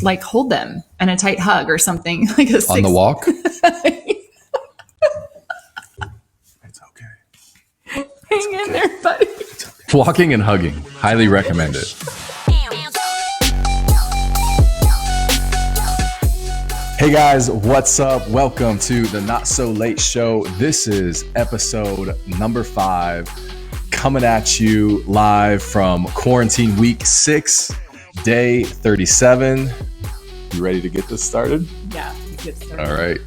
like hold them in a tight hug or something. Like on the walk. It's okay. Hang in there, buddy. Walking and hugging. Highly recommended. Hey guys, what's up? Welcome to the Not So Late Show. This is episode number 5, coming at you live from quarantine week 6, day 37. You ready to get this started? Yeah, get started. All right.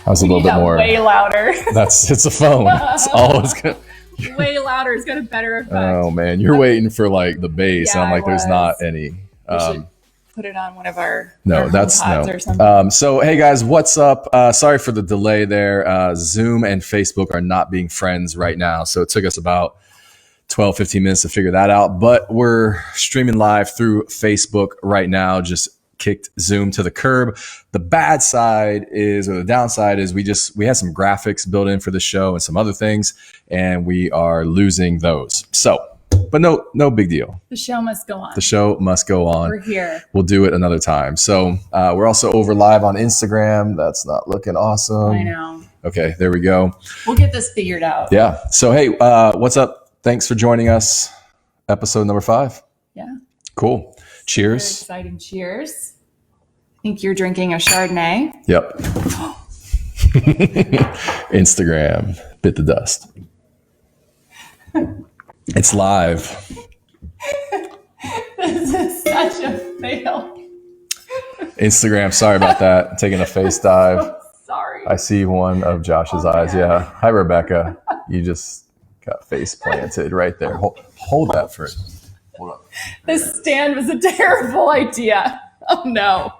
I was a little bit more. Way louder. It's a phone. It's always good. Way louder. It's got a better effect. Oh man, you're waiting for like the bass, and I'm like, there's not any. We should put it on one of our HomePods or something. So hey guys, what's up? Sorry for the delay there. Zoom and Facebook are not being friends right now, so it took us about 12-15 minutes to figure that out. But we're streaming live through Facebook right now. Just kicked Zoom to the curb. The bad side is, or the downside is, we had some graphics built in for the show and some other things, and we are losing those. So, but no big deal. The show must go on. The show must go on. We're here. We'll do it another time. So we're also over live on Instagram. That's not looking awesome. I know. Okay, there we go. We'll get this figured out. Yeah. So hey, what's up? Thanks for joining us. Episode number 5. Yeah. Cool. Cheers. Very exciting. Cheers. I think you're drinking a Chardonnay. Yep. Instagram bit the dust. It's live. This is such a fail. Instagram, sorry about that. I'm taking a face dive. Oh, sorry. I see one of Josh's eyes. Yeah. Hi, Rebecca. You just got face planted right there. Hold that for it. Hold up. This stand was a terrible idea. Oh no.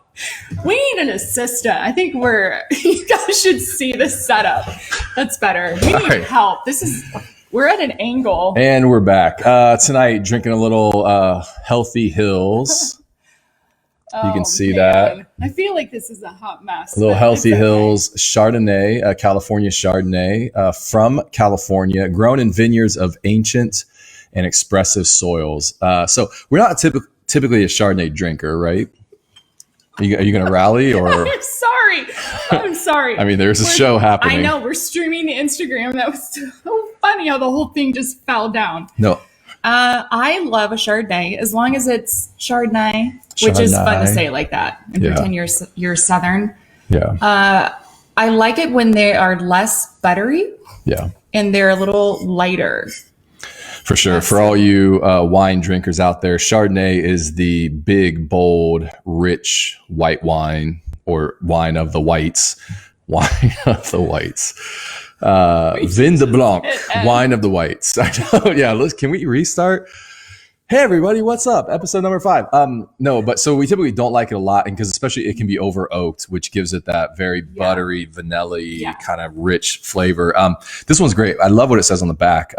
We need an assistant. I think you guys should see this setup. That's better. We need help. We're at an angle. And we're back. Tonight, drinking a little Healthy Hills. You can see that. I feel like this is a hot mess. A little Healthy Hills Chardonnay, California Chardonnay from California, grown in vineyards of ancient and expressive soils. So we're not typically a Chardonnay drinker, right? Are you going to rally or? I'm sorry. I mean, there's a show happening. I know. We're streaming the Instagram. That was so funny how the whole thing just fell down. No. I love a Chardonnay as long as it's Chardonnay, which is fun to say like that and pretend you're Southern. Yeah. I like it when they are less buttery. Yeah. And they're a little lighter. For sure. For all you wine drinkers out there, Chardonnay is the big, bold, rich white wine, or wine of the whites. Wine of the whites. Vin de Blanc, wine of the whites. I know. Yeah. Can we restart? Hey, everybody. What's up? Episode number 5. No, but so we typically don't like it a lot, and because especially it can be over oaked, which gives it that very buttery, vanilla-y kind of rich flavor. This one's great. I love what it says on the back.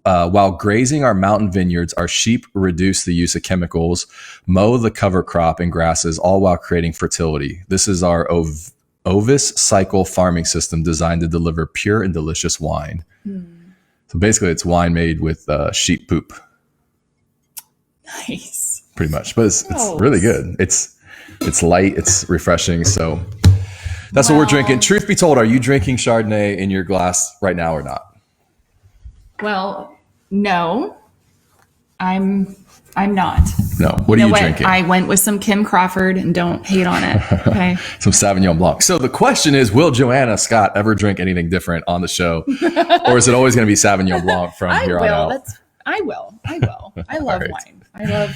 While grazing our mountain vineyards, our sheep reduce the use of chemicals, mow the cover crop and grasses, all while creating fertility. This is our Ovis cycle farming system designed to deliver pure and delicious wine. So basically, it's wine made with sheep poop. Nice. Pretty much, but it's really good. It's light, it's refreshing. So that's what we're drinking. Truth be told, are you drinking Chardonnay in your glass right now or not? Well, no, I'm not. No. What are you drinking? I went with some Kim Crawford, and don't hate on it. Okay. Some Sauvignon Blanc. So the question is, will Joanna Scott ever drink anything different on the show? Or is it always going to be Sauvignon Blanc from here on out? I will. I love wine. I love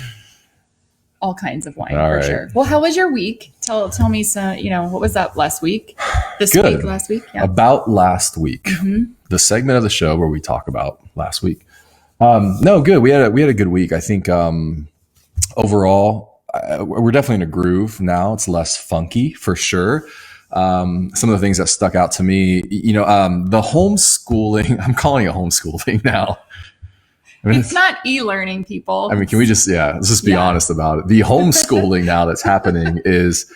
all kinds of wine for sure. Well, how was your week? Tell me some, what was up last week? Last week? Yeah. About last week. Mm-hmm. The segment of the show where we talk about last week. No, good. We had a good week. I think overall, we're definitely in a groove now. It's less funky for sure. Some of the things that stuck out to me, the homeschooling, I'm calling it homeschooling now. I mean, it's not e-learning, people. I mean, can we let's just be honest about it. The homeschooling now that's happening is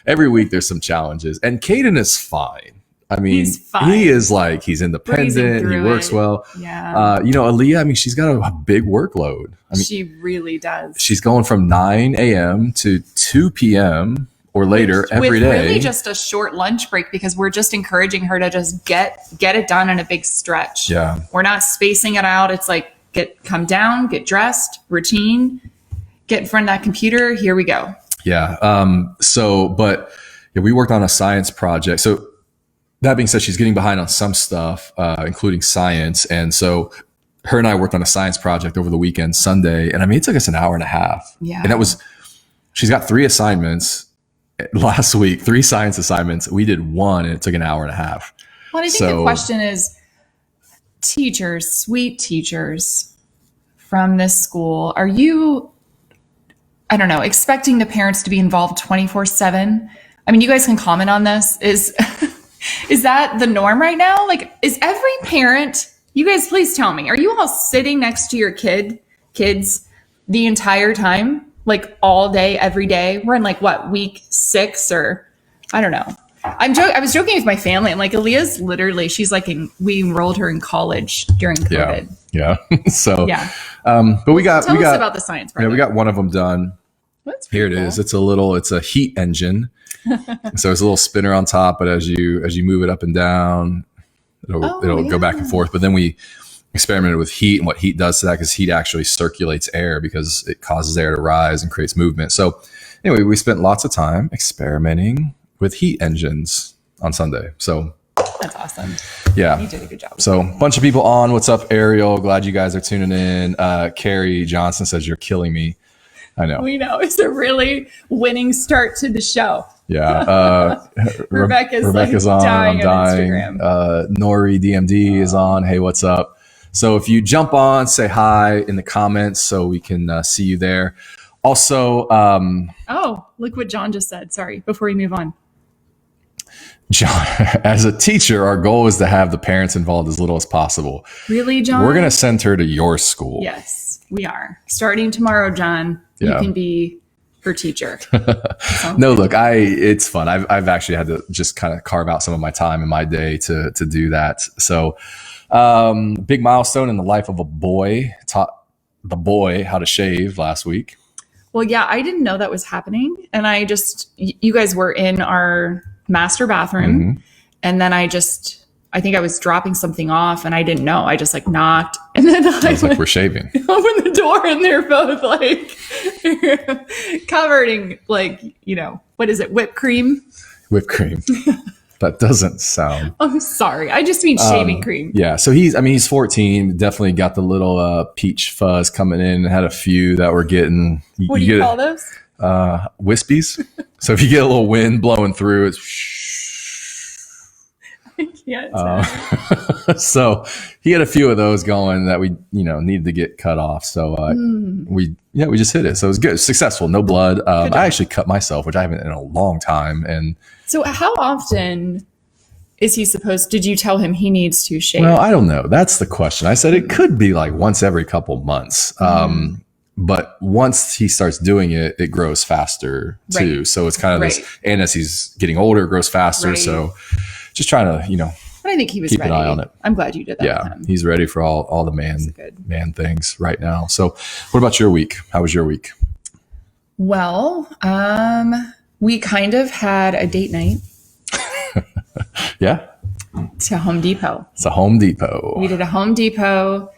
Every week there's some challenges, and Caden is fine. I mean, He's fine. he is like, he's independent. He works well. Yeah. Aaliyah, I mean, she's got a big workload. I mean, she really does. she's going from 9 a.m. to 2 p.m. or later every day. With really just a short lunch break, because we're just encouraging her to just get it done in a big stretch. Yeah. We're not spacing it out. It's like, come down, get dressed, routine, get in front of that computer. Here we go. Yeah. But we worked on a science project. So that being said, she's getting behind on some stuff, including science. And so her and I worked on a science project over the weekend, Sunday. And I mean, it took us an hour and a half. Yeah. And she's got 3 assignments last week, 3 science assignments. We did 1 and it took an hour and a half. Well, I think the question is, teachers, sweet teachers from this school, are you, I don't know, expecting the parents to be involved 24/7? I mean, you guys can comment on this. Is that the norm right now? Like, is every parent, you guys please tell me, are you all sitting next to your kids the entire time? Like all day, every day? We're in like what, week 6 or I don't know. I was joking with my family. I'm like, Aaliyah's literally, she's like, we enrolled her in college during COVID. Yeah. So, yeah. But we got us about the science project. Yeah, we got one of them done. Here it is. It's a heat engine. So it's a little spinner on top, but as you move it up and down, it'll go back and forth. But then we experimented with heat and what heat does to that, because heat actually circulates air because it causes air to rise and creates movement. So anyway, we spent lots of time experimenting with heat engines on Sunday. So that's awesome. Yeah. You did a good job. So a bunch of people on. What's up, Ariel? Glad you guys are tuning in. Carrie Johnson says, you're killing me. I know. We know. It's a really winning start to the show. Yeah. Rebecca's on. dying I'm dying. Nori DMD is on. Hey, what's up? So if you jump on, say hi in the comments so we can see you there. Also, oh, look what John just said. Sorry, before we move on. John, as a teacher, our goal is to have the parents involved as little as possible. Really, John? We're going to send her to your school. Yes, we are. Starting tomorrow, John, you can be her teacher. No, look, it's fun. I've actually had to just kind of carve out some of my time in my day to do that. So big milestone in the life of a boy. Taught the boy how to shave last week. Well, yeah, I didn't know that was happening. And you guys were in our master bathroom. Mm-hmm. And then I think I was dropping something off and I didn't know. I just like knocked. And then I was like, we're shaving. Open the door and they're both like covered in like, what is it? Whipped cream? Whipped cream. That doesn't sound. I'm sorry. I just mean shaving cream. Yeah. So he's 14. Definitely got the little peach fuzz coming in. Had a few that were getting. What do you call those? Wispies. So if you get a little wind blowing through, it's. I can't. So he had a few of those going that we needed to get cut off. So we just hit it. So it was good, successful, no blood. I actually cut myself, which I haven't in a long time. And so how often is he supposed? Did you tell him he needs to shave? Well, I don't know. That's the question. I said it could be like once every couple months. But once he starts doing it, it grows faster too. Right. So it's kind of this, and as he's getting older, it grows faster. Right. So just trying to, but I think he was keep ready. an eye on it. I'm glad you did that. Yeah, he's ready for all the man things right now. So what about your week? How was your week? Well, we kind of had a date night. Yeah. To Home Depot. It's a Home Depot. We did a Home Depot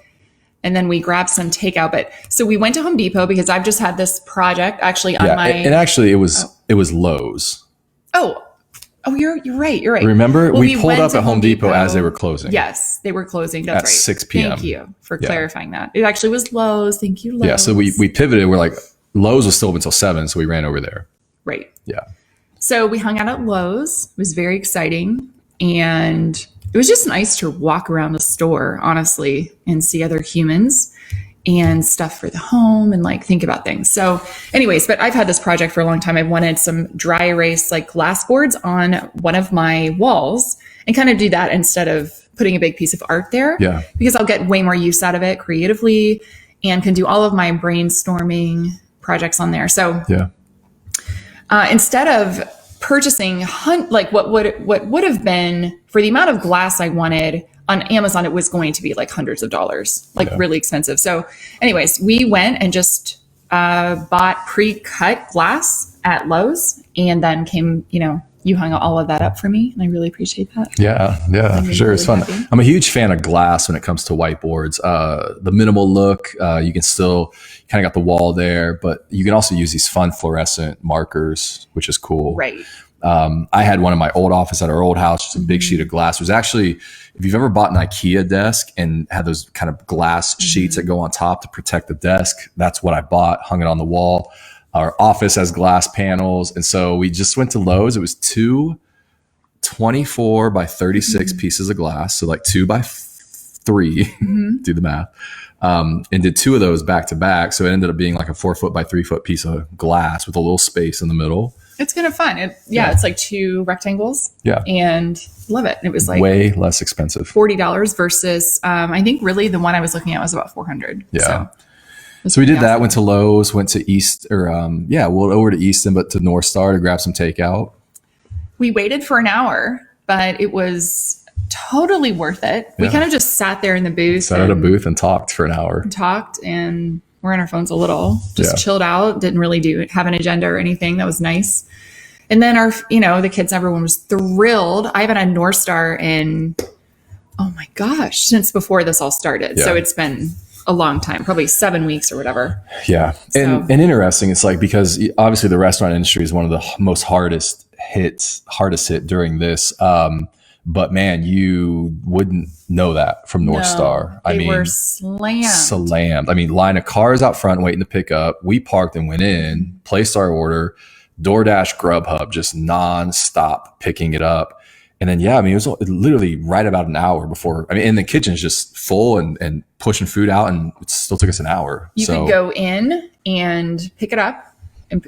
and then we grabbed some takeout. But so we went to Home Depot because I've just had this project actually on my. And actually it was Lowe's. Oh, you're right. You're right. Remember, we pulled up at Home Depot as they were closing. Yes, they were closing. That's right. 6 p.m. Thank you for clarifying that. It actually was Lowe's. Thank you, Lowe's. Yeah, so we pivoted. We're like, Lowe's was still open until 7, so we ran over there. Right. Yeah. So we hung out at Lowe's. It was very exciting. And it was just nice to walk around the store, honestly, and see other humans and stuff for the home and like think about things. So anyways, but I've had this project for a long time. I wanted some dry erase like glass boards on one of my walls and kind of do that instead of putting a big piece of art there. Yeah. Because I'll get way more use out of it creatively and can do all of my brainstorming projects on there. So yeah. instead of purchasing like what would have been for the amount of glass I wanted on Amazon, it was going to be like hundreds of dollars, like really expensive. So anyways, we went and just bought pre-cut glass at Lowe's, and then came, you hung all of that up for me, and I really appreciate that. Yeah, for sure. It's fun. Happy. I'm a huge fan of glass when it comes to whiteboards. The minimal look, you can still kind of got the wall there, but you can also use these fun fluorescent markers, which is cool. Right. I had one in my old office at our old house, just a big sheet of glass. It was actually, if you've ever bought an IKEA desk and had those kind of glass sheets that go on top to protect the desk, that's what I bought, hung it on the wall. Our office has glass panels. And so we just went to Lowe's. It was 2 24 by 36 pieces of glass. So like 2 by 3, do the math. And did 2 of those back to back. So it ended up being like a 4 foot by 3 foot piece of glass with a little space in the middle. It's kind of fun. It's like 2 rectangles. Yeah. And love it. It was like way less expensive. $40 versus, I think really the one I was looking at was about $400. Yeah. So we did that, went to Lowe's, went to over to Easton, but to Northstar to grab some takeout. We waited for an hour, but it was totave worth it. We kind of just sat there in the booth. Sat at a booth and talked for an hour. And we're on our phones a little, just chilled out, didn't really have an agenda or anything. That was nice. And then the kids, everyone was thrilled. I haven't had Northstar in, oh my gosh, since before this all started. Yeah. So it's been a long time, probably 7 weeks or whatever. Yeah. And interesting. It's like, because obviously the restaurant industry is one of the most hardest hit during this. But man, you wouldn't know that from Northstar. They were slammed. I mean, line of cars out front waiting to pick up. We parked and went in, placed our order, DoorDash, Grubhub, just nonstop picking it up. And then, it was literally right about an hour before. I mean, and the kitchen's just full and pushing food out, and it still took us an hour. You could go in and pick it up and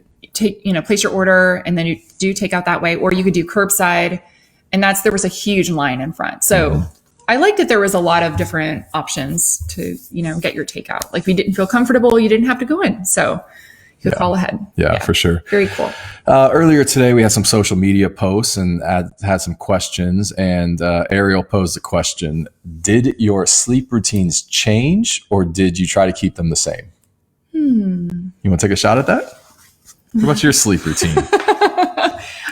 place your order, and then you do take out that way, or you could do curbside. And there was a huge line in front. So I liked that there was a lot of different options to, get your takeout. Like if you didn't feel comfortable, you didn't have to go in. So you could call ahead. Yeah, for sure. Very cool. Earlier today, we had some social media posts and had some questions. And Ariel posed the question, did your sleep routines change, or did you try to keep them the same? You want to take a shot at that? What about your sleep routine?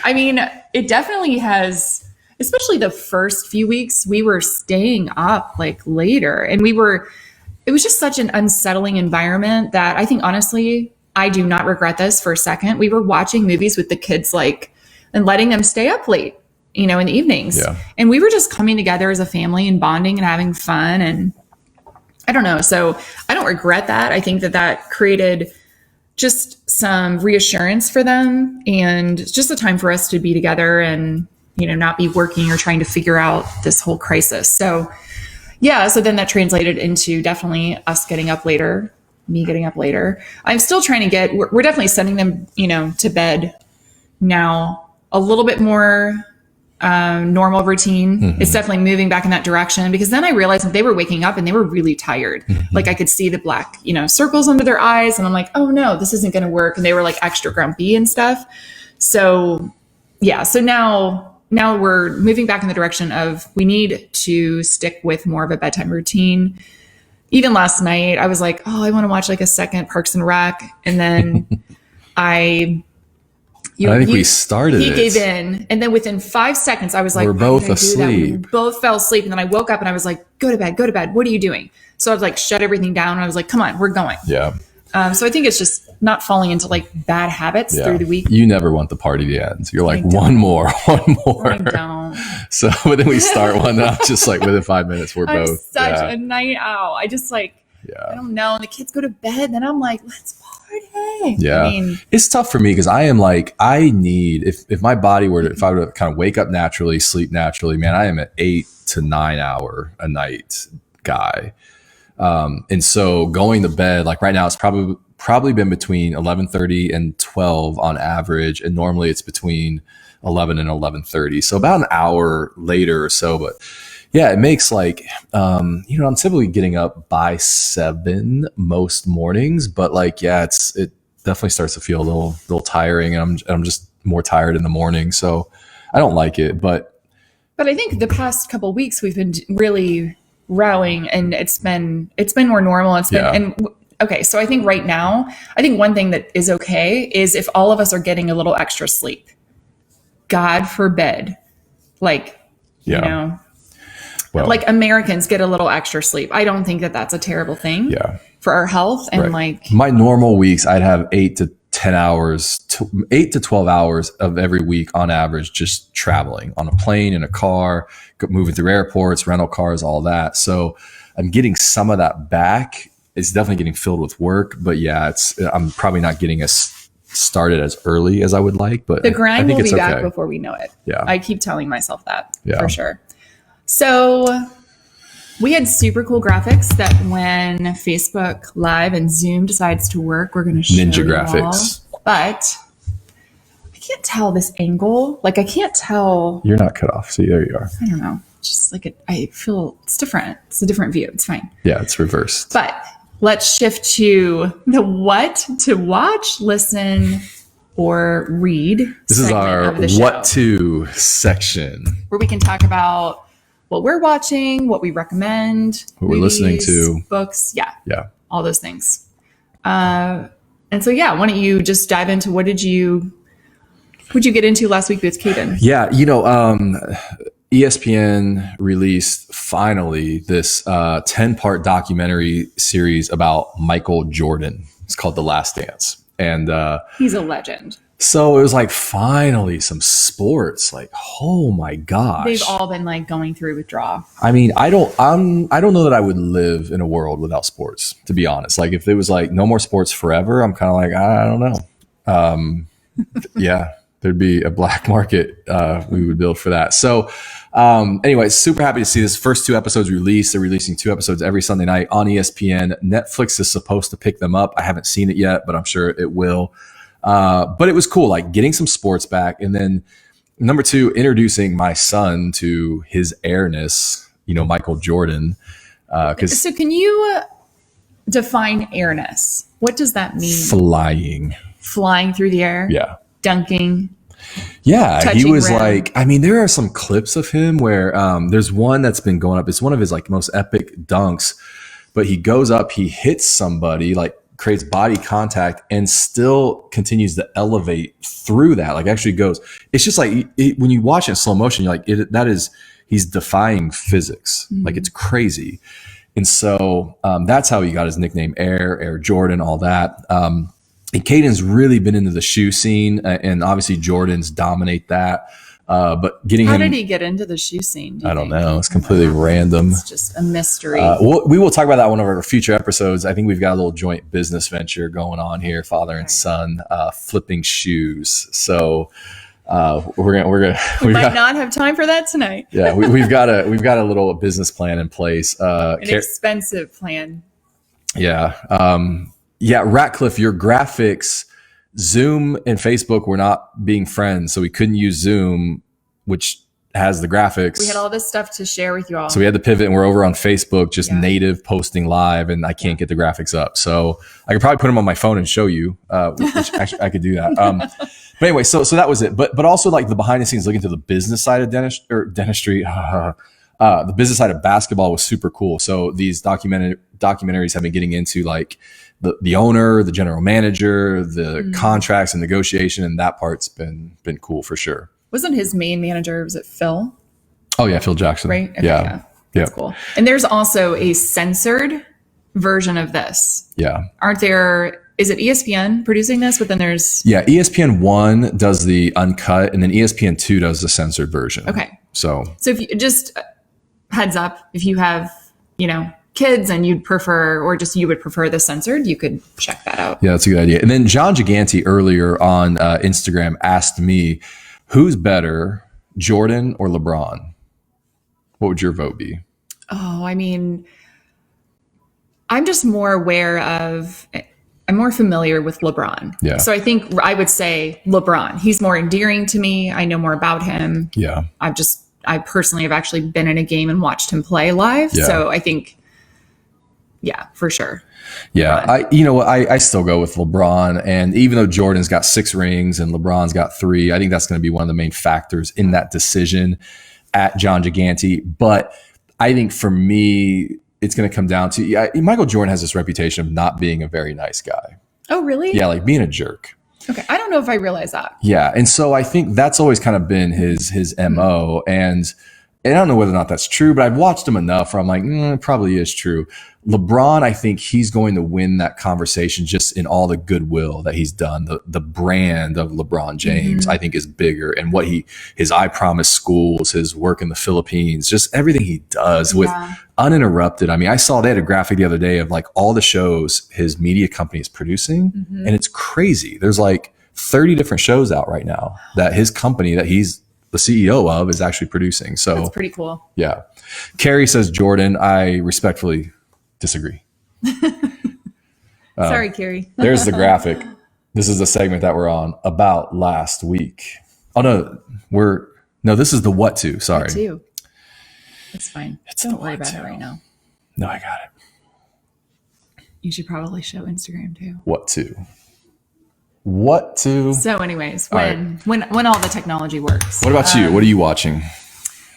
I mean, it definitely has, especially the first few weeks, we were staying up like later, and it was just such an unsettling environment that I think, honestly, I do not regret this for a second. We were watching movies with the kids, and letting them stay up late, in the evenings. Yeah. And we were just coming together as a family and bonding and having fun. And I don't know. So I don't regret that. I think that created just some reassurance for them, and just a time for us to be together and, not be working or trying to figure out this whole crisis. So so then that translated into definitely us getting up later, me getting up later. I'm still trying to we're definitely sending them, to bed now a little bit more normal routine. It's definitely moving back in that direction, because then I realized that they were waking up and they were really tired. Like I could see the black, circles under their eyes, and I'm like, oh no, this isn't going to work. And they were like extra grumpy and stuff. So so now we're moving back in the direction of, we need to stick with more of a bedtime routine. Even last night I was like, oh, I want to watch like a second Parks and Rec. And then I think we started He gave in. And then within 5 seconds, I was like, we're both asleep. We both fell asleep. And then I woke up and I was like, go to bed. What are you doing? So I was like, shut everything down. And I was like, come on, we're going. Yeah. So I think it's just not falling into like bad habits through the week. You never want the party to end. So you're like, one more. I don't. So then we start one. And I'm just like, within 5 minutes, we're I'm both. such a night owl. I just I don't know. And the kids go to bed. Then I'm like, let's party. Yeah. I mean, it's tough for me, because I am like, I need, if my body were to, if I were to kind of wake up naturally, sleep naturally, man, I am an 8 to 9 hour a night guy. And so going to bed, like right now, it's probably been between 11:30 and 12 on average. And normally it's between 11 and 11:30. So about an hour later or so, but yeah, it makes like, I'm typically getting up by 7 most mornings, but like, definitely starts to feel a little tiring, and I'm just more tired in the morning. So I don't like it, but I think the past couple of weeks we've been really rowing, and it's been more normal. It's been okay. So I think right now, I think one thing that is okay is if all of us are getting a little extra sleep. God forbid, like, you know, like Americans get a little extra sleep. I don't think that that's a terrible thing for our health. And like my normal weeks, I'd have 8 to 10 hours, 8 to 12 hours of every week on average, just traveling on a plane, in a car, moving through airports, rental cars, all that. So I'm getting some of that back. It's definitely getting filled with work, but I'm probably not getting started as early as I would like, but the grind I think will it's be okay. back before we know it. Yeah. I keep telling myself that for sure. So we had super cool graphics that when Facebook Live and Zoom decides to work, we're going to show Ninja you graphics. all. But I can't tell this angle. Like I can't tell. You're not cut off. See, there you are. I don't know. Just like I feel it's different. It's a different view. It's fine. Yeah, it's reversed. But let's shift to the what to watch, listen, or read. This is our what to section, where we can talk about what we're watching, what we recommend, what we're listening to, books, all those things. And so, why don't you just dive into what'd you get into last week with Caden? Yeah, ESPN released finally this 10-part documentary series about Michael Jordan. It's called The Last Dance. And he's a legend. So it was like finally some sports. Like, oh my gosh. They've all been like going through withdrawal. I mean, I don't know that I would live in a world without sports, to be honest. Like if it was like no more sports forever, I'm kind of like, I don't know. There'd be a black market we would build for that. So anyway, super happy to see this. First 2 episodes released. They're releasing 2 episodes every Sunday night on ESPN. Netflix is supposed to pick them up. I haven't seen it yet, but I'm sure it will. But it was cool, like getting some sports back. And then number 2, introducing my son to his airness, Michael Jordan. So can you define airness? What does that mean? Flying through the air? Yeah. Dunking. Yeah, he was rim. Like, I mean, there are some clips of him where there's one that's been going up. It's one of his like most epic dunks, but he goes up, he hits somebody, like creates body contact and still continues to elevate through that. Like actually goes, it's just like when you watch it in slow motion, you're like, he's defying physics. Mm-hmm. Like it's crazy. And so that's how he got his nickname Air Jordan, all that. And Caden's really been into the shoe scene, and obviously Jordans dominate that. But getting how did he get into the shoe scene? I don't know. It's completely random. It's just a mystery. We will talk about that one of our future episodes. I think we've got a little joint business venture going on here, father and son, flipping shoes. So we might not have time for that tonight. Yeah, we've got a little business plan in place. An expensive plan. Yeah. Yeah, Ratcliffe, your graphics, Zoom and Facebook were not being friends, so we couldn't use Zoom, which has the graphics. We had all this stuff to share with you all. So we had to pivot, and we're over on Facebook, just native posting live, and I can't get the graphics up. So I could probably put them on my phone and show you, which actually I could do that. But anyway, so that was it. But also like the behind the scenes, looking to the business side of dentistry. The business side of basketball was super cool. So these documentaries have been getting into like the owner, the general manager, the contracts and negotiation, and that part's been cool for sure. Wasn't his main manager, was it Phil? Oh yeah, Phil Jackson. Right? Okay, yeah. That's cool. And there's also a censored version of this. Yeah. Is it ESPN producing this? But then there's ESPN 1 does the uncut, and then ESPN 2 does the censored version. Okay. So if you just heads up, if you have, kids and you would prefer the censored, you could check that out. Yeah, that's a good idea. And then John Gigante earlier on Instagram asked me, who's better, Jordan or LeBron? What would your vote be? Oh, I mean, I'm just more I'm more familiar with LeBron. Yeah. So I think I would say LeBron. He's more endearing to me. I know more about him. Yeah. I personally have actually been in a game and watched him play live. Yeah. So I think, Yeah, for sure. Yeah. I still go with LeBron. And even though Jordan's got 6 rings and LeBron's got 3, I think that's going to be one of the main factors in that decision at John Gigante. But I think for me, it's going to come down to Michael Jordan has this reputation of not being a very nice guy. Oh, really? Yeah, like being a jerk. Okay. I don't know if I realize that. Yeah. And so I think that's always kind of been his MO. And I don't know whether or not that's true, but I've watched him enough where I'm like, it probably is true. LeBron, I think he's going to win that conversation just in all the goodwill that he's done. The brand of LeBron James, I think, is bigger. And what his I Promise schools, his work in the Philippines, just everything he does with uninterrupted. I mean, I saw they had a graphic the other day of like all the shows his media company is producing. And it's crazy. There's like 30 different shows out right now that his company that he's the CEO of is actually producing. So that's pretty cool. Yeah. Carrie says Jordan. I respectfully disagree. Sorry, Carrie. There's the graphic. This is the segment that we're on about last week. Oh no, this is the what to. Sorry. What to? It's fine. Don't worry about it right now. No, I got it. You should probably show Instagram too. What to? So anyways, when all the technology works. What about you? What are you watching?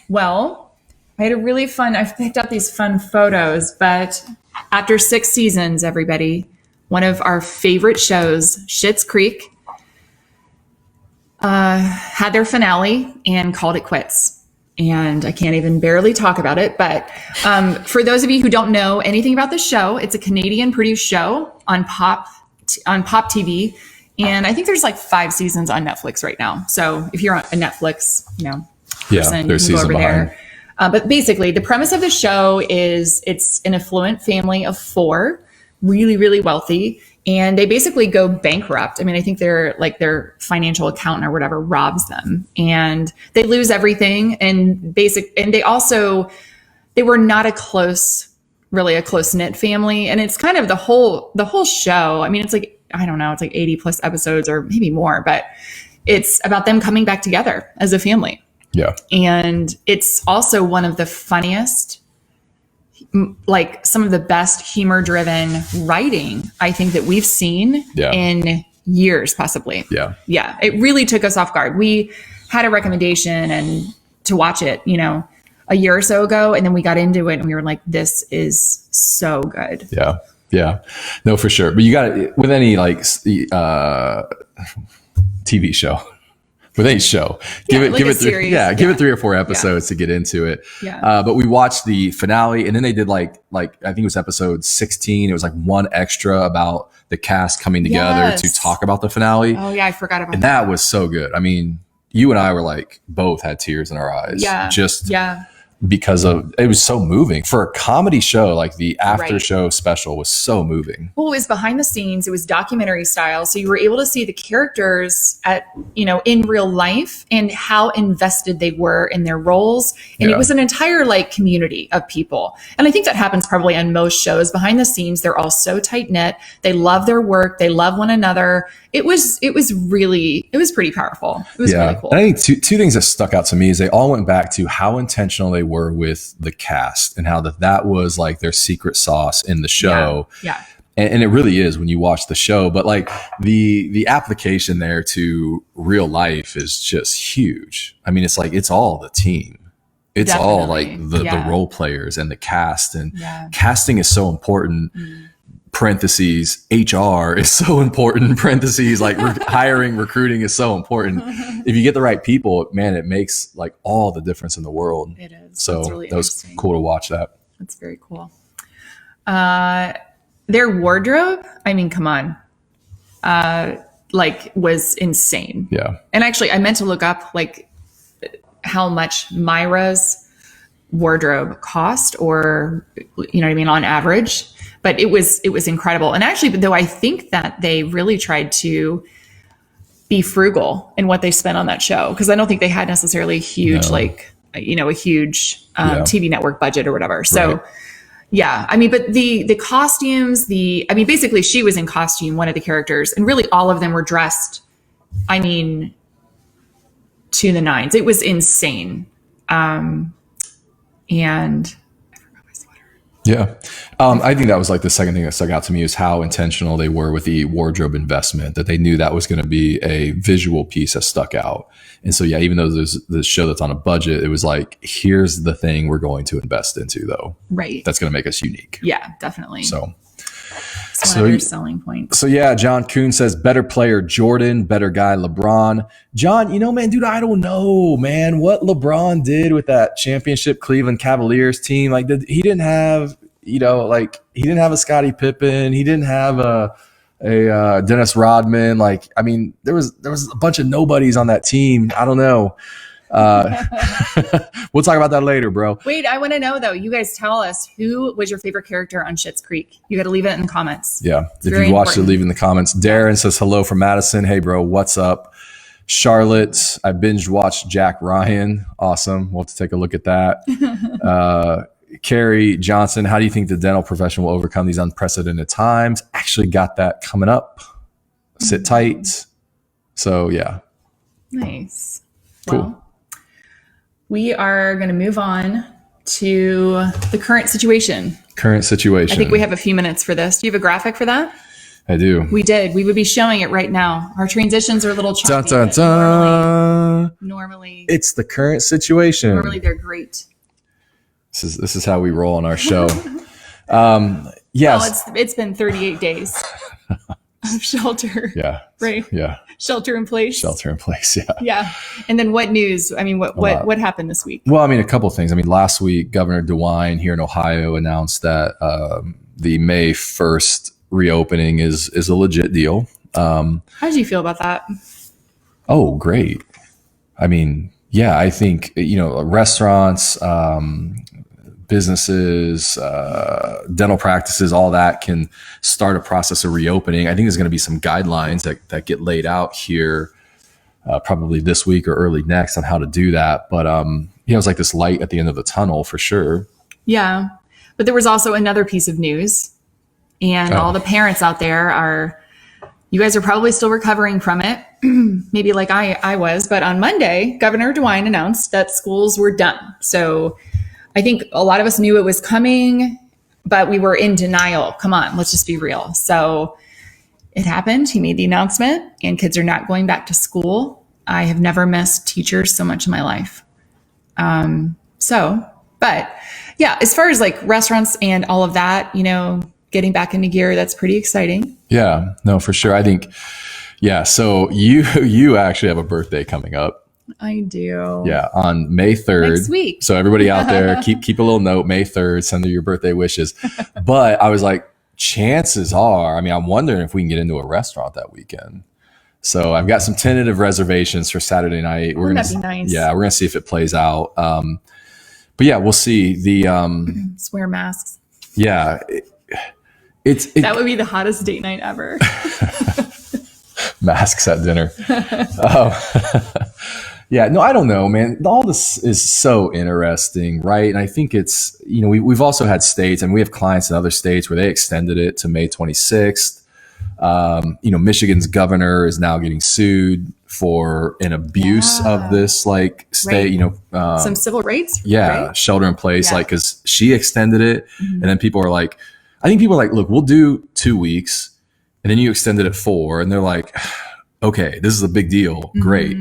Well, I've picked out these fun photos, but after 6 seasons, everybody, one of our favorite shows, Schitt's Creek, had their finale and called it quits. And I can't even barely talk about it. But for those of you who don't know anything about the show, it's a Canadian produced show on Pop TV. And I think there's like 5 seasons on Netflix right now. So if you're on a Netflix, person, there's you can go over season behind. there. But basically, the premise of the show is it's an affluent family of 4, really, really wealthy. And they basically go bankrupt. I mean, I think their financial accountant or whatever robs them. And they lose everything. And they were not a close-knit family. And it's kind of the whole show. I mean, it's like, I don't know, it's like 80 plus episodes or maybe more, but it's about them coming back together as a family. Yeah. And it's also one of the funniest, like some of the best humor driven writing I think that we've seen in years, possibly. Yeah. Yeah. It really took us off guard. We had a recommendation and to watch it, a year or so ago. And then we got into it and we were like, this is so good. Yeah. Yeah, no, for sure. But you got it with any like TV show, with any show, give it 3 or 4 episodes to get into it. Yeah. But we watched the finale, and then they did like I think it was episode 16. It was like one extra about the cast coming together to talk about the finale. Oh yeah, I forgot about that. And that was so good. I mean, you and I were like both had tears in our eyes. Yeah. Because it was so moving for a comedy show. Like the after show special was so moving. Well, it was behind the scenes. It was documentary style. So you were able to see the characters in real life and how invested they were in their roles. And it was an entire like community of people. And I think that happens probably on most shows. Behind the scenes, they're all so tight knit. They love their work. They love one another. It was pretty powerful. It was really cool. And I think two things that stuck out to me is they all went back to how intentional they were with the cast and how that was like their secret sauce in the show. Yeah. And it really is when you watch the show, but like the application there to real life is just huge. I mean, it's like, it's all the team. It's all like the role players and the cast, and casting is so important. Parentheses, HR is so important. Parentheses, like hiring, recruiting is so important. If you get the right people, man, it makes like all the difference in the world. It is. So really that was cool to watch that. That's very cool. Their wardrobe, I mean, come on, was insane. Yeah. And actually, I meant to look up like how much Myra's wardrobe cost, or on average. But it was incredible. And actually, though, I think that they really tried to be frugal in what they spent on that show, because I don't think they had necessarily a huge TV network budget or whatever. So, I mean, but the costumes, basically she was in costume, one of the characters, and really all of them were dressed, I mean, to the nines. It was insane. And I forgot my sweater. Yeah. I think that was like the second thing that stuck out to me is how intentional they were with the wardrobe investment, that they knew that was going to be a visual piece that stuck out. And so, yeah, even though there's this show that's on a budget, it was like, here's the thing we're going to invest into, though. Right. That's going to make us unique. Yeah, definitely. So it's one of your selling points. So, yeah, John Kuhn says, better player Jordan, better guy LeBron. John, man, dude, I don't know, man, what LeBron did with that championship Cleveland Cavaliers team. Like, he didn't have, he didn't have a Scottie Pippen. He didn't have a Dennis Rodman. Like, I mean, there was a bunch of nobodies on that team. I don't know. We'll talk about that later, bro. Wait, I want to know though. You guys tell us, who was your favorite character on Schitt's Creek? You got to leave it in the comments. Yeah, if you watched it, leave in the comments. Darren says hello from Madison. Hey, bro, what's up? Charlotte, I binge watched Jack Ryan. Awesome. We'll have to take a look at that. Carrie Johnson, how do you think the dental profession will overcome these unprecedented times? Actually got that coming up. Sit tight. So yeah. Nice. Cool. Well, we are going to move on to the current situation. Current situation. I think we have a few minutes for this. Do you have a graphic for that? I do. We did. We would be showing it right now. Our transitions are a little choppy. Dun, dun, dun. Normally, it's the current situation. Normally, they're great. This is how we roll on our show. Well, Yes. it's been 38 days of shelter. Yeah. Right. Yeah. Shelter in place. Shelter in place. Yeah. Yeah. And then what news? I mean, what happened this week? Well, I mean, a couple of things. I mean, last week, Governor DeWine here in Ohio announced that the May 1st reopening is a legit deal. How did you feel about that? Oh, great. I mean, yeah, I think, restaurants, businesses, dental practices, all that can start a process of reopening. I think there's going to be some guidelines that get laid out here probably this week or early next on how to do that. But, it's like this light at the end of the tunnel for sure. Yeah. But there was also another piece of news, and all the parents out there you guys are probably still recovering from it. Maybe like I was, but on Monday, Governor DeWine announced that schools were done. So I think a lot of us knew it was coming, but we were in denial. Come on, let's just be real. So it happened. He made the announcement, and kids are not going back to school. I have never missed teachers so much in my life. But yeah, as far as like restaurants and all of that, getting back into gear, that's pretty exciting. Yeah, no, for sure. I think, yeah. So you actually have a birthday coming up. I do. Yeah, on May 3rd. Next week. So everybody out there, keep a little note, May 3rd, send her your birthday wishes. But I was like, chances are, I mean, I'm wondering if we can get into a restaurant that weekend. So I've got some tentative reservations for Saturday night. That'd be nice. Yeah, we're going to see if it plays out. But yeah, we'll see. Wear masks. Yeah. That would be the hottest date night ever. Masks at dinner. Yeah, no, I don't know, man. All this is so interesting, right? And I think it's, we've also had states, and we have clients in other states where they extended it to May 26th. Michigan's governor is now getting sued for an abuse of this state, right. Some civil rights. Yeah. Right? Shelter in place, because she extended it. Mm-hmm. And then people are like, look, we'll do 2 weeks, and then you extended it 4. And they're like, okay, this is a big deal. Mm-hmm. Great.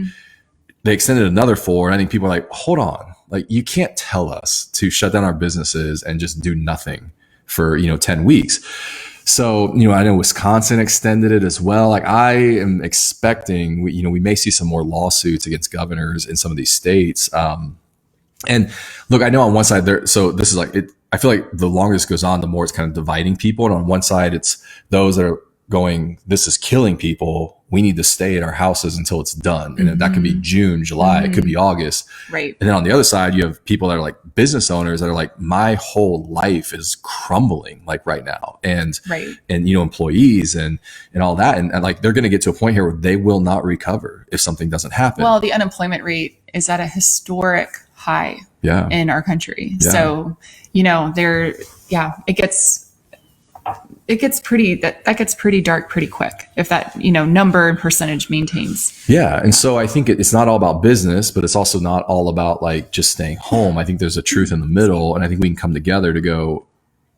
They extended another 4. And I think people are like, hold on. Like, you can't tell us to shut down our businesses and just do nothing for, 10 weeks. So, I know Wisconsin extended it as well. Like, I am expecting, we may see some more lawsuits against governors in some of these states. And look, I know on one side there, so this is like, I feel like the longer this goes on, the more it's kind of dividing people. And on one side, it's those that are going, this is killing people. We need to stay at our houses until it's done. And that could be June, July, it could be August. Right. And then on the other side, you have people that are like business owners that are like, my whole life is crumbling like right now. And, employees and all that. And like, they're going to get to a point here where they will not recover if something doesn't happen. Well, the unemployment rate is at a historic high in our country. Yeah. So, it gets pretty dark pretty quick if that, number and percentage maintains. Yeah. And so I think it's not all about business, but it's also not all about like just staying home. I think there's a truth in the middle. And I think we can come together to go,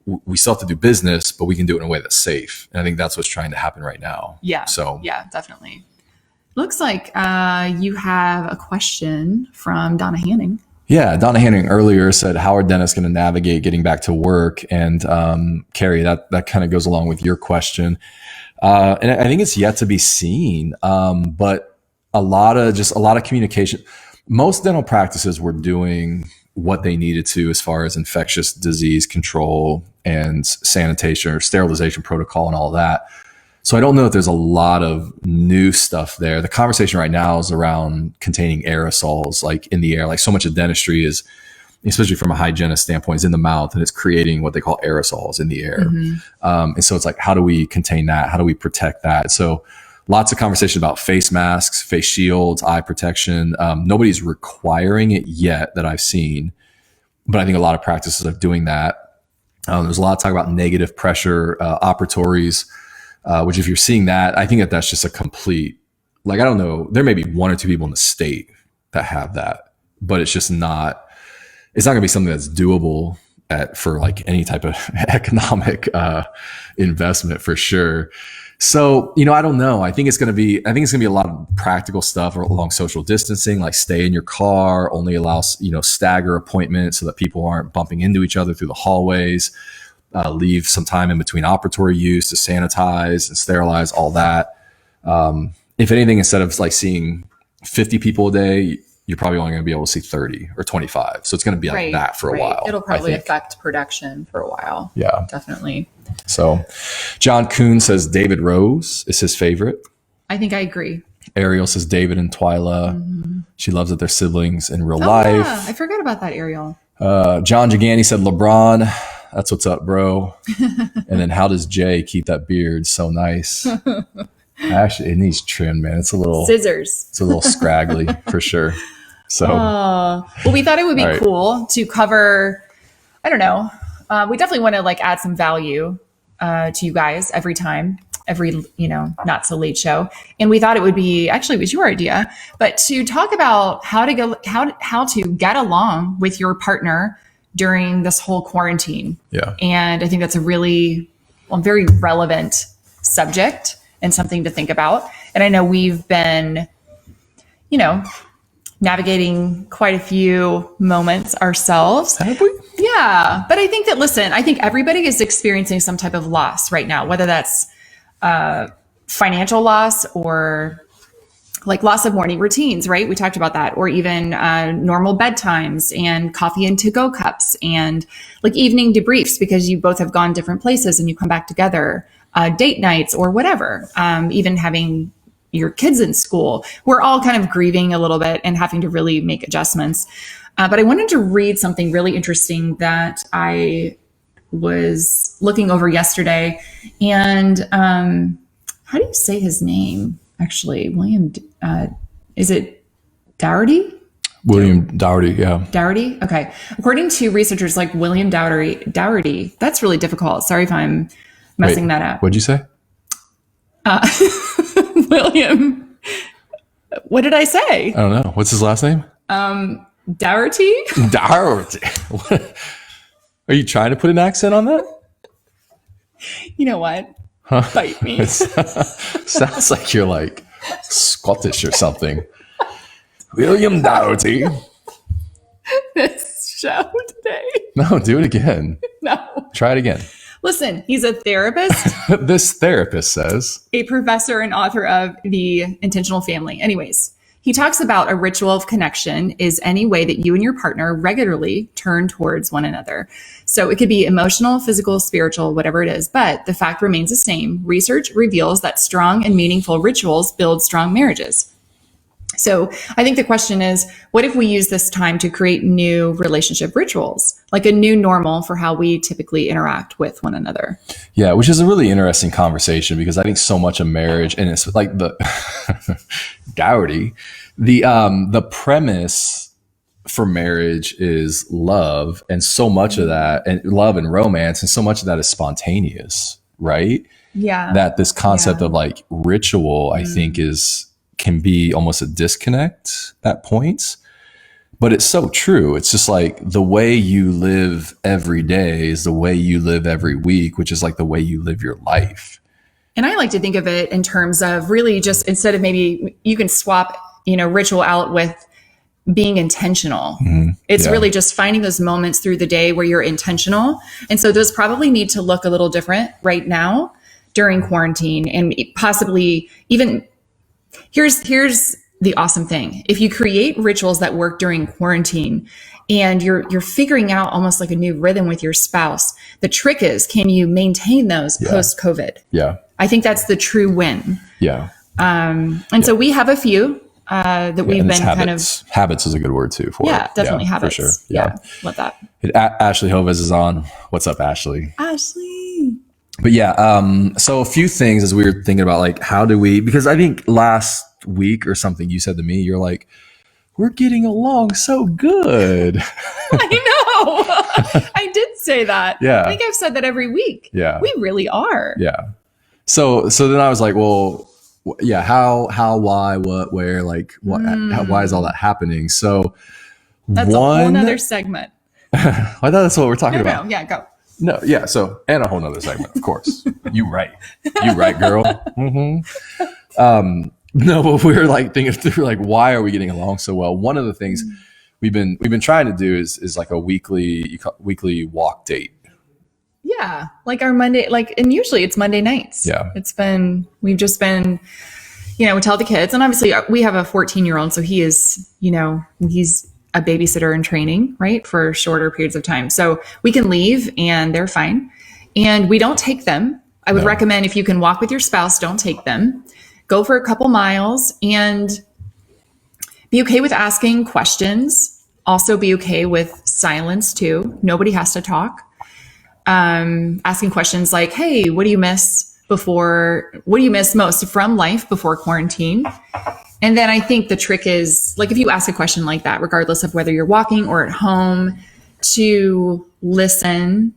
we still have to do business, but we can do it in a way that's safe. And I think that's what's trying to happen right now. Yeah. So yeah, definitely. Looks like you have a question from Donna Hanning. Yeah, Donna Hanning earlier said, how are dentists going to navigate getting back to work? And Carrie, that kind of goes along with your question. And I think it's yet to be seen, but a lot of communication. Most dental practices were doing what they needed to as far as infectious disease control and sanitation or sterilization protocol and all that. So I don't know if there's a lot of new stuff there. The conversation right now is around containing aerosols, like in the air. Like so much of dentistry is, especially from a hygienist standpoint, is in the mouth, and it's creating what they call aerosols in the air. And so it's like, how do we contain that? How do we protect that? So lots of conversation about face masks, face shields, eye protection. Nobody's requiring it yet that I've seen, but I think a lot of practices are doing that. There's a lot of talk about negative pressure operatories. Which if you're seeing that, I think that's just a complete, like, I don't know, there may be one or two people in the state that have that, but it's not going to be something that's doable for like any type of economic investment for sure. So, I don't know. I think it's going to be a lot of practical stuff along social distancing, like stay in your car, only allow, stagger appointments so that people aren't bumping into each other through the hallways. Leave some time in between operatory use to sanitize and sterilize, all that. If anything, instead of like seeing 50 people a day, you're probably only going to be able to see 30 or 25. So it's going to be like that for a while. It'll probably affect production for a while. Yeah, definitely. So John Kuhn says David Rose is his favorite. I think I agree. Ariel says David and Twyla. She loves that they're siblings in real life. Yeah. I forgot about that, Ariel. John Gigani said Lebron. That's what's up, bro. And then how does Jay keep that beard so nice? Actually, it needs trim, man. It's a little scissors. It's a little scraggly for sure. So, well, we thought it would be cool to cover. I don't know. We definitely want to like add some value to you guys every not so late show. And we thought it would be, actually, it was your idea, but to talk about how to get along with your partner during this whole quarantine. Yeah. And I think that's a very relevant subject and something to think about. And I know we've been, navigating quite a few moments ourselves. Have we? Yeah. But I think everybody is experiencing some type of loss right now, whether that's financial loss or like loss of morning routines, right? We talked about that, or even normal bedtimes and coffee and to-go cups and like evening debriefs because you both have gone different places and you come back together, date nights or whatever, even having your kids in school. We're all kind of grieving a little bit and having to really make adjustments. But I wanted to read something really interesting that I was looking over yesterday. And how do you say his name? Actually, William, is it Dougherty? William Dougherty, yeah. Dougherty? Okay. According to researchers like William Dougherty, that's really difficult. Sorry if I'm messing that up. What'd you say? William. What did I say? I don't know. What's his last name? Dougherty? Dougherty. Are you trying to put an accent on that? You know what? Huh? Bite me. Sounds like you're like Scottish or something. William Dougherty. This show today. No, do it again. No. Try it again. Listen, he's a therapist. This therapist says. A professor and author of The Intentional Family. Anyways, he talks about a ritual of connection is any way that you and your partner regularly turn towards one another. So it could be emotional, physical, spiritual, whatever it is, but the fact remains the same. Research reveals that strong and meaningful rituals build strong marriages. So I think the question is, what if we use this time to create new relationship rituals, like a new normal for how we typically interact with one another? Yeah, which is a really interesting conversation because I think so much of marriage, and it's like the Dougherty, the premise for marriage is love, and so much of that, and love and romance, and so much of that is spontaneous, right? Yeah. That this concept of like ritual, I think can be almost a disconnect at points But it's so true. It's just like the way you live every day is the way you live every week, which is like the way you live your life. And I like to think of it in terms of really just instead of maybe you can swap, ritual out with being intentional. It's really just finding those moments through the day where you're intentional. And so those probably need to look a little different right now during quarantine, and possibly even here's the awesome thing. If you create rituals that work during quarantine and you're figuring out almost like a new rhythm with your spouse, the trick is, can you maintain those post-COVID? Yeah. I think that's the true win. Yeah. So we have a few that we've been habits. Habits is a good word too for it. Definitely habits. For sure. Yeah. Love that. Ashley Hovis is on. What's up, Ashley? Ashley. But so a few things as we were thinking about, like, how do we, because I think last week or something you said to me, you're like, we're getting along so good. I know. I did say that. Yeah. I think I've said that every week. Yeah. We really are. Yeah. So then I was like, well, yeah, how, why, what, where, like, what, why is all that happening? So that's a whole nother segment. I thought that's what we're talking about. No, yeah, go. No, yeah. So, and a whole nother segment, of course. You right, girl. No, but we're like thinking through, like, why are we getting along so well? One of the things we've been trying to do is like a weekly walk date. Yeah, like our Monday, and usually it's Monday nights. Yeah, we've just been, we tell the kids, and obviously we have a 14-year-old, so he is, he's a babysitter in training, right, for shorter periods of time. So we can leave and they're fine, and we don't take them. I would recommend, if you can walk with your spouse, don't take them. Go for a couple miles and be okay with asking questions. Also be okay with silence too. Nobody has to talk. Asking questions like, hey, what do you miss most from life before quarantine? And then I think the trick is, like, if you ask a question like that, regardless of whether you're walking or at home, to listen,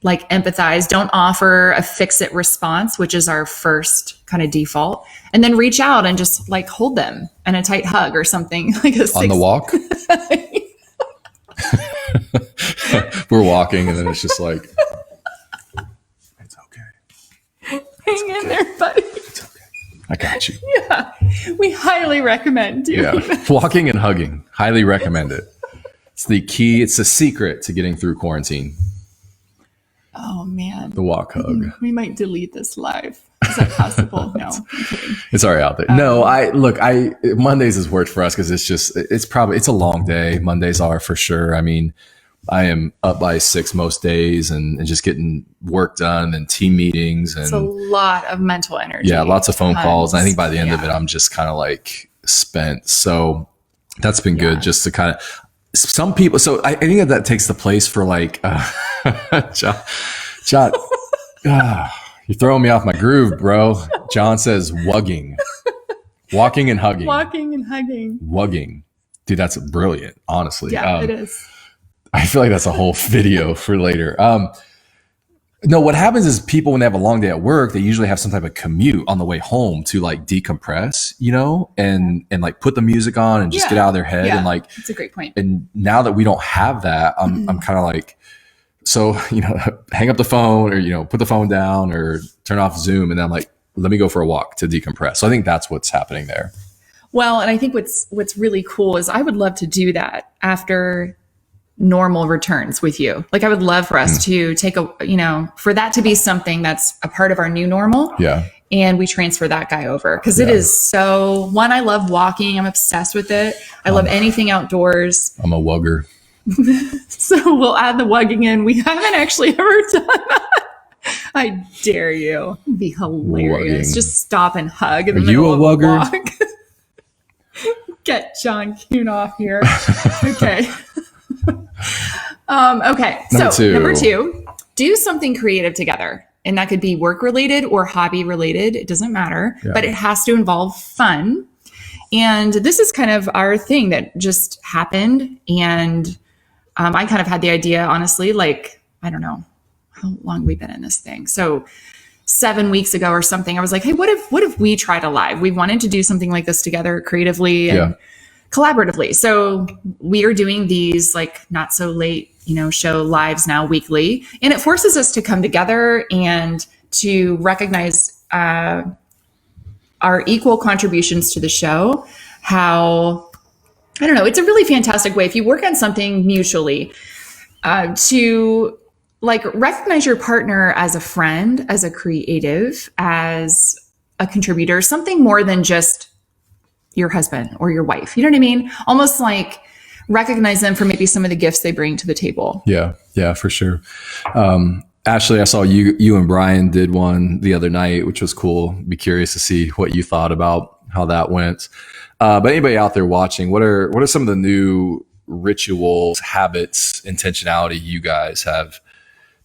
like empathize, don't offer a fix-it response, which is our first kind of default, and then reach out and just like hold them in a tight hug or something. Like on the walk. We're walking and then it's just like, it's okay. Hang in there, buddy. It's okay. I got you. Yeah. We highly recommend doing that. Walking and hugging. Highly recommend it. It's the key. It's the secret to getting through quarantine. Oh man. The walk hug. We might delete this live. Is that possible? No, I'm kidding. It's already out there. No, Mondays has worked for us because it's a long day. Mondays are for sure. I mean, I am up by 6 most days and just getting work done and team meetings. And it's a lot of mental energy. Yeah, lots of phone calls. And I think by the end of it, I'm just kind of like spent. So that's been good just to kind of, some people. So I think that takes the place for like, John, you're throwing me off my groove, bro. John says wugging. Walking and hugging. Walking and hugging. Wugging. Dude, that's brilliant, honestly. Yeah, it is. I feel like that's a whole video for later. No, what happens is people, when they have a long day at work, they usually have some type of commute on the way home to like decompress, and like put the music on and just get out of their head. Yeah, and like, that's a great point. And now that we don't have that, I'm kind of like, so, hang up the phone or, put the phone down or turn off Zoom. And then I'm like, let me go for a walk to decompress. So I think that's what's happening there. Well, and I think what's really cool is I would love to do that after normal returns with you. Like I would love for us to take for that to be something that's a part of our new normal. Yeah. And we transfer that guy over because it is so, I love walking. I'm obsessed with it. I love anything outdoors. I'm a wugger. So we'll add the wugging in. We haven't actually ever done that. I dare you. It'd be hilarious. Wugging. Just stop and hug. In the middle of a walk. Get John Kuhn off here. Okay. Okay. Number two, do something creative together. And that could be work related or hobby related. It doesn't matter, but it has to involve fun. And this is kind of our thing that just happened. And I kind of had the idea, honestly, like, I don't know how long we've been in this thing. So 7 weeks ago or something, I was like, hey, what if we tried a live? We wanted to do something like this together creatively and collaboratively. So we are doing these like not so late, show lives now weekly, and it forces us to come together and to recognize our equal contributions to the show. How, I don't know, it's a really fantastic way if you work on something mutually to like recognize your partner as a friend, as a creative, as a contributor, something more than just your husband or your wife. You know what I mean? Almost like recognize them for maybe some of the gifts they bring to the table. Yeah, for sure. Ashley, I saw you and Brian did one the other night, which was cool. Be curious to see what you thought about how that went. But anybody out there watching, what are some of the new rituals, habits, intentionality you guys have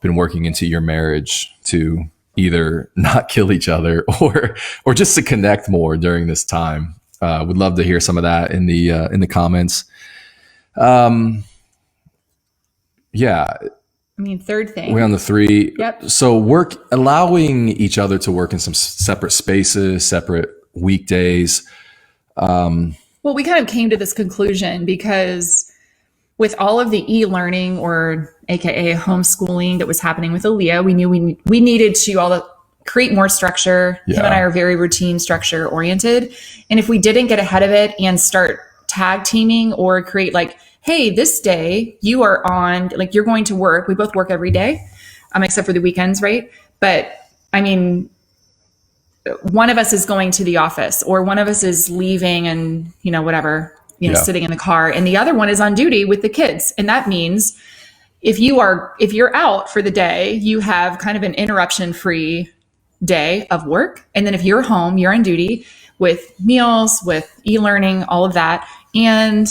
been working into your marriage to either not kill each other or just to connect more during this time? Would love to hear some of that in the comments. Yeah. I mean, third thing. We're on the 3. Yep. So allowing each other to work in some separate spaces, separate weekdays. Well, we kind of came to this conclusion because with all of the e-learning or AKA homeschooling that was happening with Aaliyah, we knew we needed to create more structure. Yeah. Him and I are very routine, structure oriented. And if we didn't get ahead of it and start tag teaming or create like, hey, this day you are on, like you're going to work. We both work every day, except for the weekends, right? But I mean, one of us is going to the office or one of us is leaving and, whatever, sitting in the car, and the other one is on duty with the kids. And that means if you're out for the day, you have kind of an interruption-free day of work. And then if you're home, you're on duty with meals, with e-learning, all of that. And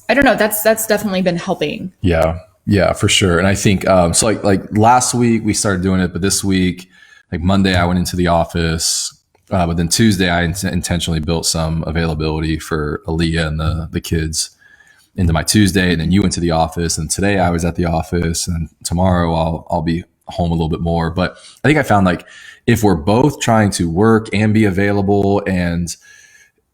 I don't know, that's definitely been helping. Yeah, for sure. And I think, so like last week we started doing it, but this week, like Monday I went into the office, but then Tuesday I intentionally built some availability for Aaliyah and the kids into my Tuesday. And then you went to the office, and today I was at the office, and tomorrow I'll be home a little bit more. But I think I found like if we're both trying to work and be available, and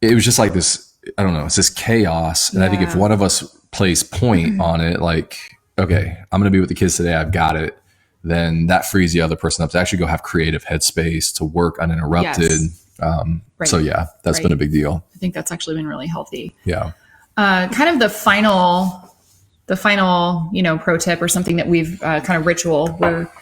it was just like this, I don't know, it's this chaos. And I think if one of us plays point on it, like, okay, I'm going to be with the kids today, I've got it, then that frees the other person up to actually go have creative headspace to work uninterrupted. Yes. Right. So yeah, that's been a big deal. I think that's actually been really healthy. Yeah. Kind of the final, pro tip or something that we've kind of ritual where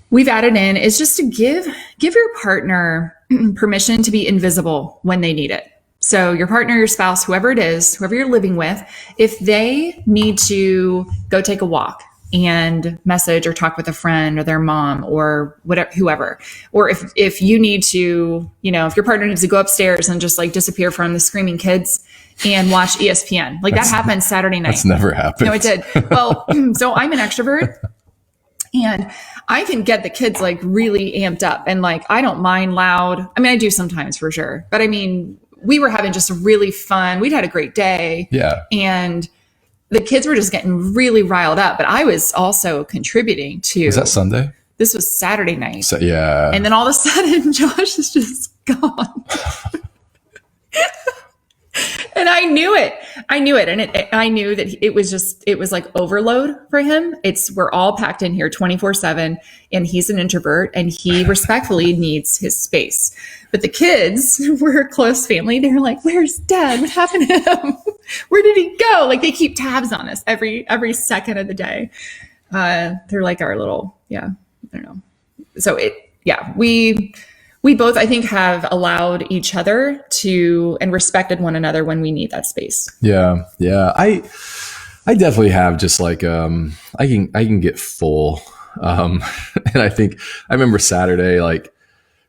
we've added in is just to give your partner permission to be invisible when they need it. So your partner, your spouse, whoever it is, whoever you're living with, if they need to go take a walk and message or talk with a friend or their mom or whatever, whoever, or if you need to, if your partner needs to go upstairs and just like disappear from the screaming kids and watch ESPN, like that happened Saturday night. That's never happened. No, it did. Well, so I'm an extrovert and I can get the kids like really amped up, and like, I don't mind loud. I mean, I do sometimes for sure, but I mean, we were having just a really fun, we'd had a great day. Yeah. And the kids were just getting really riled up, but I was also contributing to. Was that Sunday? This was Saturday night. So, yeah. And then all of a sudden, Josh is just gone. And I knew it. And I knew that it was like overload for him. We're all packed in here 24/7, and he's an introvert and he respectfully needs his space. But the kids were a close family. They're like, where's Dad? What happened to him? Where did he go? Like they keep tabs on us every second of the day. They're like our little, I don't know. So we both, I think, have allowed each other to and respected one another when we need that space. Yeah. I definitely have just like I can get full, and I think I remember Saturday, like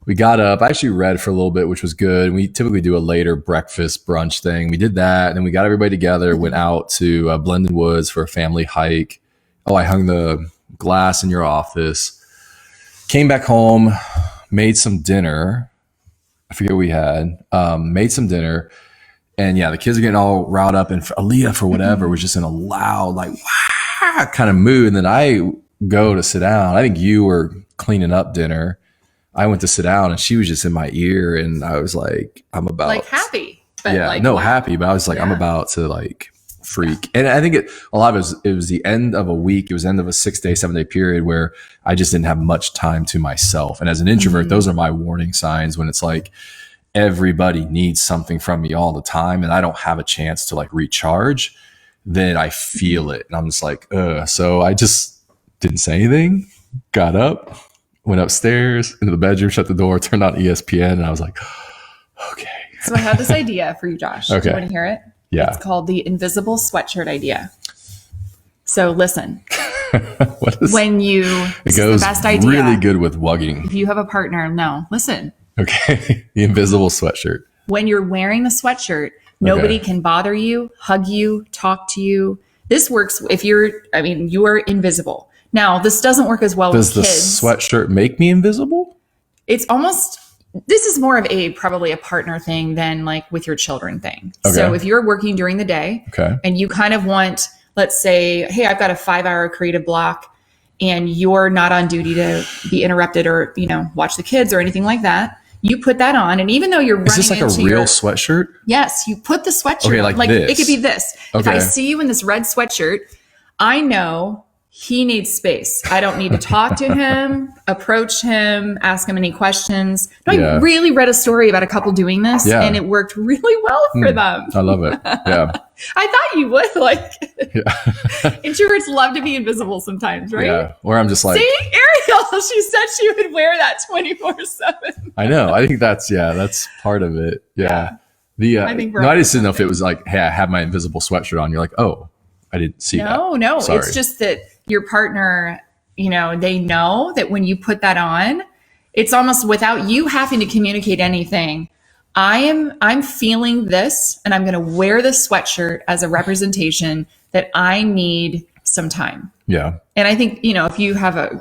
we got up. I actually read for a little bit, which was good. We typically do a later breakfast brunch thing. We did that, and then we got everybody together. Went out to Blended Woods for a family hike. Oh, I hung the glass in your office. Came back home. Made some dinner. I forget what we had. Made some dinner. And yeah, the kids are getting all riled up. And Aaliyah, for whatever, was just in a loud, like, wah, kind of mood. And then I go to sit down. I think you were cleaning up dinner. I went to sit down and she was just in my ear. And I was like, I'm about. Like happy. but like, no, wow. happy, but I was like, I'm about to like freak. And I think a lot of it was the end of a week. It was the end of a 6-day, 7-day period where I just didn't have much time to myself. And as an introvert, those are my warning signs when it's like everybody needs something from me all the time and I don't have a chance to like recharge, then I feel it. And I'm just like, so I just didn't say anything, got up, went upstairs into the bedroom, shut the door, turned on ESPN, and I was like, okay. So I have this idea for you, Josh. Okay. Do you want to hear it? Yeah. It's called the Invisible Sweatshirt idea. So listen, when you, it goes the best idea, really good with wugging. if you have a partner, no, listen. Okay. The invisible sweatshirt. When you're wearing the sweatshirt, nobody can bother you, hug you, talk to you. This works if you're invisible. Now, this doesn't work as well with kids. Does the sweatshirt make me invisible? It's almost, this is more of probably a partner thing than like with your children thing. Okay. So if you're working during the day and you kind of want, let's say, hey, I've got a 5-hour creative block and you're not on duty to be interrupted or, watch the kids or anything like that. You put that on, and even though you're running into... Is this like a real sweatshirt? Yes, you put the sweatshirt on. Like this. It could be this. Okay. If I see you in this red sweatshirt, I know he needs space. I don't need to talk to him, approach him, ask him any questions. No, I really read a story about a couple doing this, and it worked really well for them. I love it. Yeah. I thought you would. Introverts love to be invisible sometimes, right? Yeah. Where I'm just like... See, Ariel, she said she would wear that 24/7. I know. I think that's part of it. Yeah. I just didn't know if it was like, hey, I have my invisible sweatshirt on. You're like, oh, I didn't see that. No. Sorry. It's just that your partner, they know that when you put that on, it's almost without you having to communicate anything. I'm feeling this and I'm going to wear this sweatshirt as a representation that I need some time. Yeah. And I think, if you have a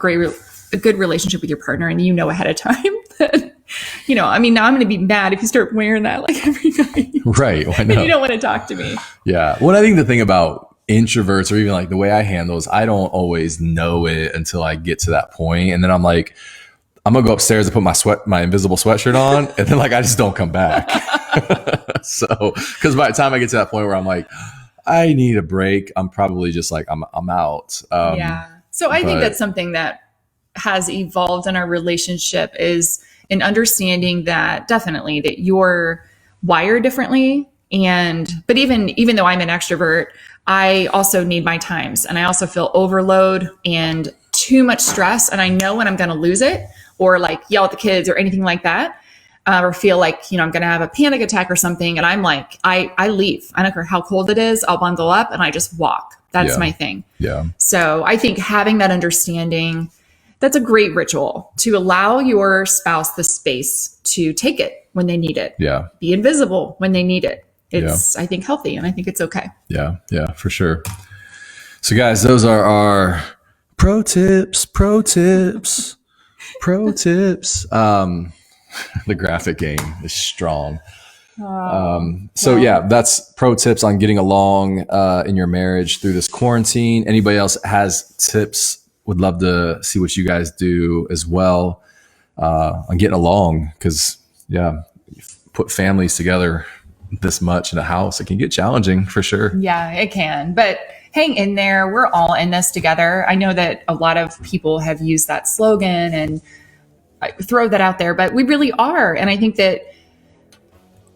good relationship with your partner and ahead of time, then, now I'm going to be mad if you start wearing that like every night. Right. Why not? And you don't want to talk to me. Yeah. Well, I think the thing about introverts or even like the way I handle is I don't always know it until I get to that point. And then I'm like, I'm going to go upstairs and put my invisible sweatshirt on. And then like, I just don't come back. So, cause by the time I get to that point where I'm like, I need a break, I'm probably just like, I'm out. So I think that's something that has evolved in our relationship is an understanding that definitely that you're wired differently. But even though I'm an extrovert, I also need my times and I also feel overload and too much stress. And I know when I'm going to lose it or like yell at the kids or anything like that, or feel like, I'm going to have a panic attack or something. And I'm like, I leave. I don't care how cold it is. I'll bundle up and I just walk. That's my thing. Yeah. So I think having that understanding, that's a great ritual to allow your spouse the space to take it when they need it. Yeah. Be invisible when they need it. It's, I think, healthy and I think it's okay. Yeah. Yeah, for sure. So guys, those are our pro tips. The graphic game is strong. That's pro tips on getting along in your marriage through this quarantine. Anybody else has tips, would love to see what you guys do as well on getting along. Because put families together this much in a house, it can get challenging for sure. Yeah, it can. But hang in there. We're all in this together. I know that a lot of people have used that slogan and I throw that out there, but we really are. And I think that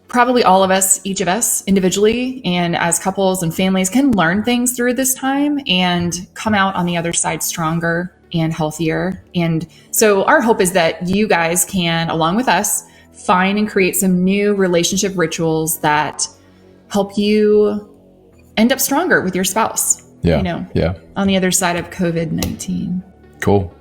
probably all of us, each of us individually and as couples and families can learn things through this time and come out on the other side stronger and healthier. And so our hope is that you guys can, along with us, find and create some new relationship rituals that help you end up stronger with your spouse. On the other side of COVID-19. Cool.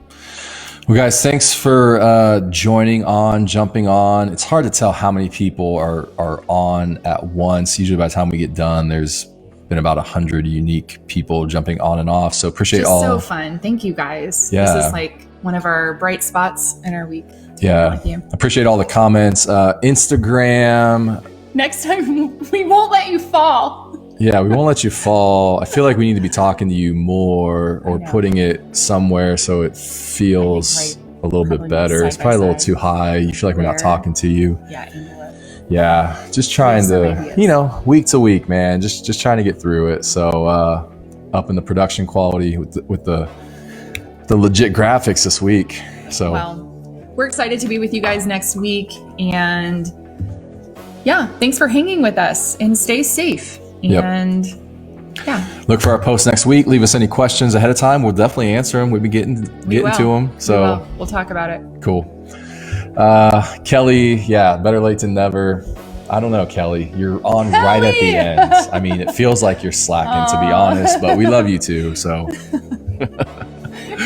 Well, guys, thanks for jumping on. It's hard to tell how many people are on at once. Usually by the time we get done, there's been about 100 unique people jumping on and off. So appreciate all. So fun. Thank you guys. Yeah. This is like one of our bright spots in our week. Yeah. With you. Appreciate all the comments. Instagram. Next time we won't let you fall. Yeah, we won't let you fall. I feel like we need to be talking to you more or putting it somewhere so it feels a little bit better. It's probably a little too high. You feel like we're not talking to you. Yeah, Yeah, just trying to, you know, week to week, man, just trying to get through it. So up in the production quality with the legit graphics this week. So well, we're excited to be with you guys next week, and yeah, thanks for hanging with us, and stay safe. And yeah, look for our posts next week. Leave us any questions ahead of time. We'll definitely answer them. We'll be getting to them. So we'll talk about it. Cool. Kelly, better late than never. I don't know, Kelly. You're on right at the end. I mean, it feels like you're slacking, to be honest, but we love you too. So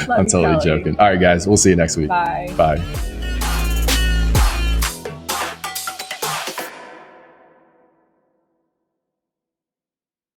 I'm totally joking. All right, guys. We'll see you next week. Bye. Bye.